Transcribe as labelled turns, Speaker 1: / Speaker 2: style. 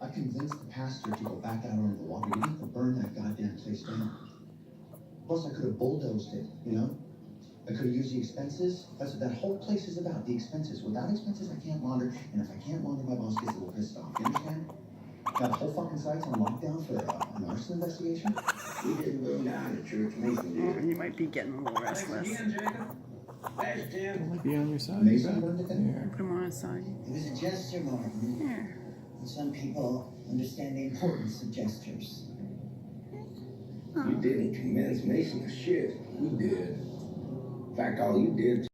Speaker 1: I convinced the pastor to go back out on the water. We need to burn that goddamn place down. Plus, I could have bulldozed it, you know? I could have used the expenses. That's what that whole place is about, the expenses. Without expenses, I can't launder. And if I can't launder, my boss gets a little pissed off. You understand? Now, the whole fucking site's on lockdown for an arson investigation?
Speaker 2: We didn't burn down the church, Mason did.
Speaker 3: Oh, you might be getting a little restless.
Speaker 2: Thanks, Tim.
Speaker 4: Might be on your side.
Speaker 1: Mason burned it down?
Speaker 4: Yeah.
Speaker 3: Put him on his side.
Speaker 5: It was a gesture, Martin.
Speaker 3: Here.
Speaker 5: And some people understand the importance of gestures.
Speaker 2: You didn't convince Mason for shit. We did. In fact, all you did